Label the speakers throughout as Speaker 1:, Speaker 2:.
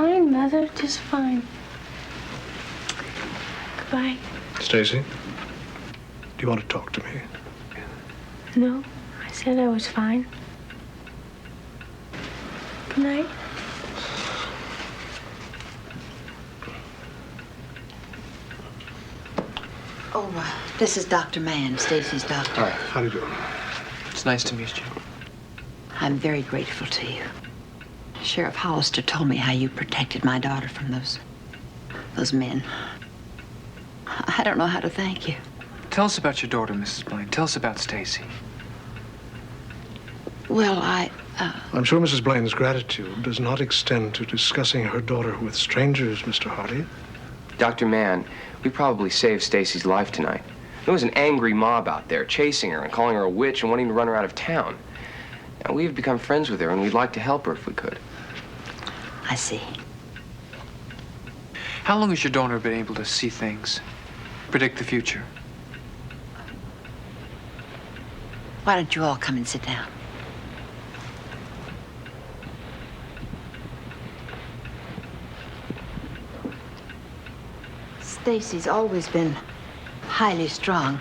Speaker 1: fine, Mother, just fine. Goodbye.
Speaker 2: Stacy, do you want to talk to me?
Speaker 1: No, I said I was fine. Good night.
Speaker 3: Oh, this is Dr. Mann, Stacy's doctor.
Speaker 2: Hi, how do you do?
Speaker 4: It's nice to meet you.
Speaker 3: I'm very grateful to you. Sheriff Hollister told me how you protected my daughter from those men. I don't know how to thank you.
Speaker 4: Tell us about your daughter, Mrs. Blaine. Tell us about Stacy.
Speaker 3: Well,
Speaker 2: I'm sure Mrs. Blaine's gratitude does not extend to discussing her daughter with strangers, Mr. Hardy.
Speaker 5: Dr. Mann, we probably saved Stacy's life tonight. There was an angry mob out there chasing her and calling her a witch and wanting to run her out of town. Now, we've become friends with her, and we'd like to help her if we could.
Speaker 3: I see.
Speaker 4: How long has your daughter been able to see things, predict the future?
Speaker 3: Why don't you all come and sit down? Stacy's always been highly strung.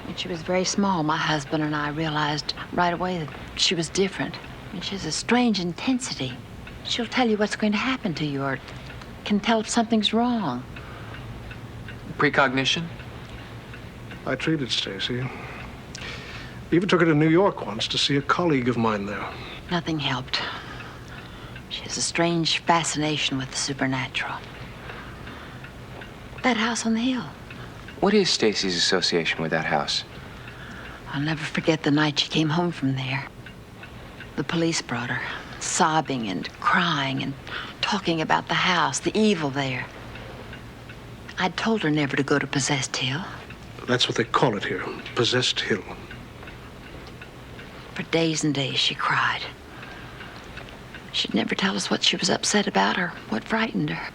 Speaker 3: When she was very small, my husband and I realized right away that she was different. I mean, she has a strange intensity. She'll tell you what's going to happen to you or can tell if something's wrong.
Speaker 4: Precognition?
Speaker 2: I treated Stacy. Even took her to New York once to see a colleague of mine there.
Speaker 3: Nothing helped. She has a strange fascination with the supernatural. That house on the hill.
Speaker 5: What is Stacy's association with that house?
Speaker 3: I'll never forget the night she came home from there. The police brought her, sobbing and crying and talking about the house, the evil there. I'd told her never to go to Possessed Hill.
Speaker 2: That's what they call it here, Possessed Hill.
Speaker 3: For days and days she cried. She'd never tell us what she was upset about or what frightened her.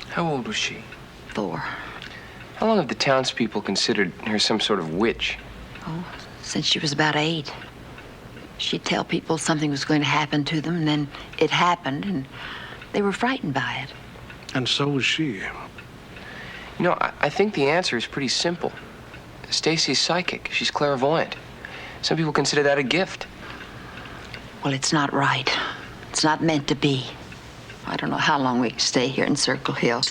Speaker 4: How old was she?
Speaker 3: 4.
Speaker 5: How long have the townspeople considered her some sort of witch?
Speaker 3: Oh, since she was about 8. She'd tell people something was going to happen to them, and then it happened, and they were frightened by it.
Speaker 2: And so was she.
Speaker 5: You know, I think the answer is pretty simple. Stacy's psychic. She's clairvoyant. Some people consider that a gift.
Speaker 3: Well, it's not right. It's not meant to be. I don't know how long we can stay here in Circle Hill.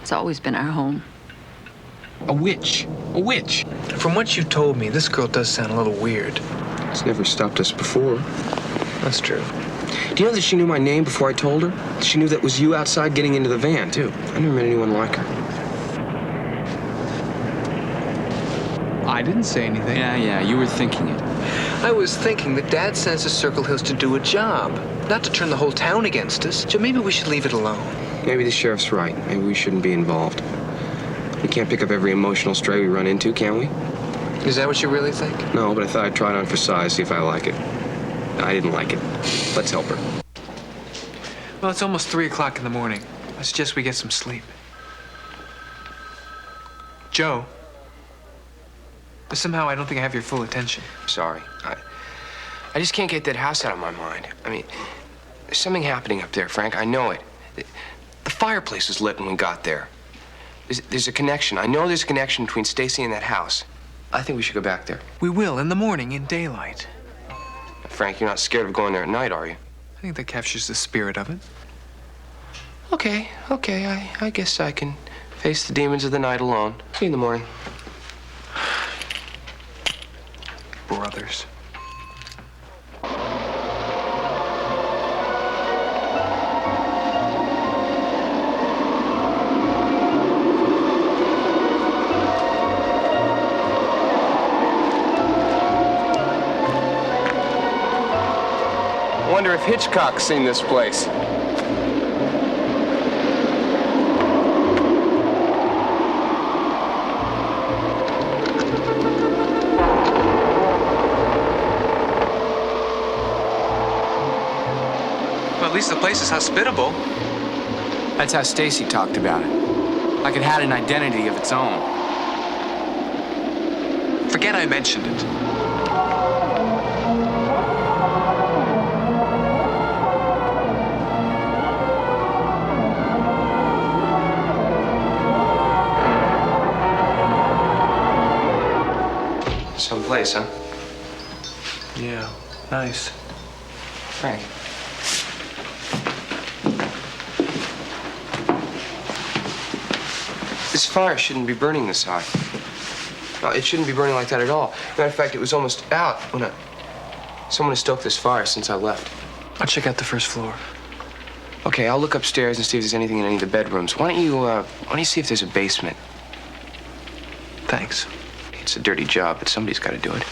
Speaker 3: It's always been our home.
Speaker 6: A witch. A witch.
Speaker 4: From what you told me, this girl does sound a little weird.
Speaker 6: It's never stopped us before.
Speaker 4: That's true.
Speaker 6: Do you know that she knew my name before I told her? She knew that was you outside getting into the van, too. I never met anyone like her.
Speaker 4: I didn't say anything.
Speaker 6: Yeah, you were thinking it.
Speaker 4: I was thinking that Dad sends us Circle Hills to do a job, not to turn the whole town against us. So maybe we should leave it alone.
Speaker 6: Maybe the sheriff's right. Maybe we shouldn't be involved. We can't pick up every emotional stray we run into, can we?
Speaker 4: Is that what you really think?
Speaker 6: No, but I thought I'd try it on for size, see if I like it. I didn't like it. Let's help her.
Speaker 4: Well, it's almost 3 o'clock in the morning. I suggest we get some sleep. Joe. Somehow I don't think I have your full attention.
Speaker 5: Sorry. I just can't get that house out of my mind. I mean, there's something happening up there, Frank. I know it. The fireplace was lit when we got there. There's a connection. I know there's a connection between Stacy and that house. I think we should go back there.
Speaker 4: We will, in the morning, in daylight.
Speaker 5: Frank, you're not scared of going there at night, are you?
Speaker 4: I think that captures the spirit of it.
Speaker 5: Okay. I guess I can face the demons of the night alone. See you in the morning.
Speaker 4: Brothers.
Speaker 5: Wonder if Hitchcock's seen this place.
Speaker 4: Well, at least the place is hospitable.
Speaker 7: That's how Stacy talked about it. Like it had an identity of its own.
Speaker 4: Forget I mentioned it.
Speaker 5: Someplace, huh?
Speaker 4: Yeah, nice.
Speaker 5: Frank. This fire shouldn't be burning this high. No, it shouldn't be burning like that at all. Matter of fact, it was almost out when someone has stoked this fire since I left.
Speaker 4: I'll check out the first floor.
Speaker 5: Okay, I'll look upstairs and see if there's anything in any of the bedrooms. Why don't you see if there's a basement?
Speaker 4: Thanks.
Speaker 5: It's a dirty job, but somebody's got to do it.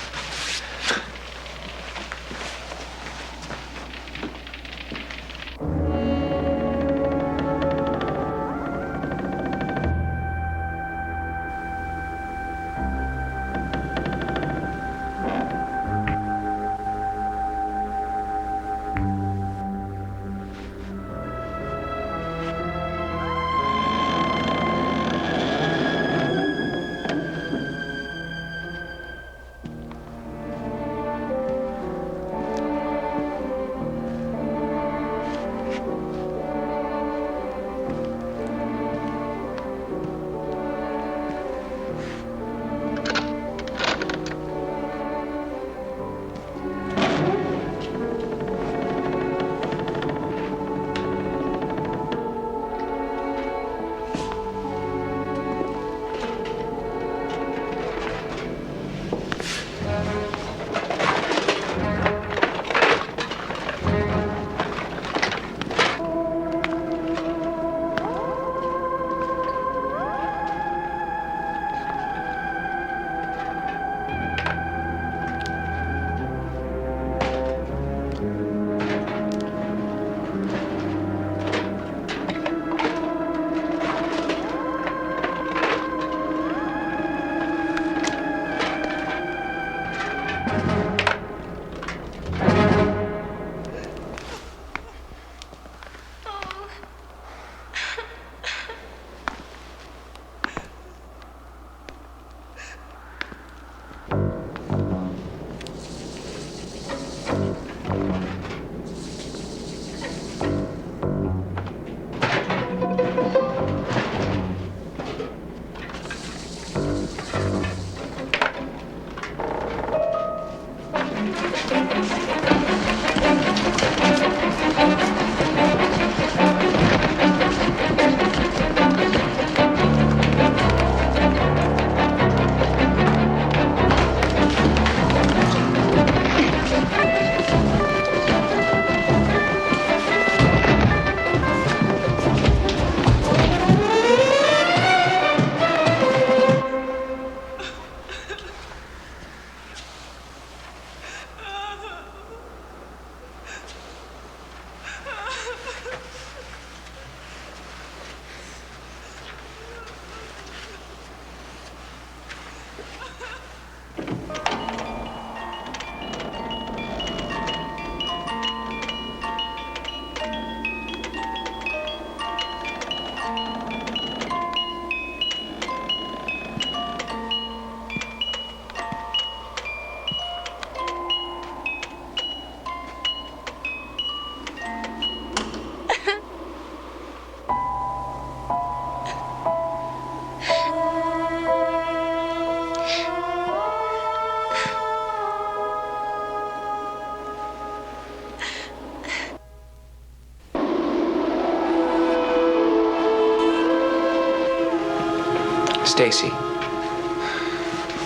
Speaker 5: Stacy,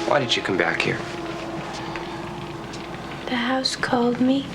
Speaker 5: why did you come back here?
Speaker 1: The house called me.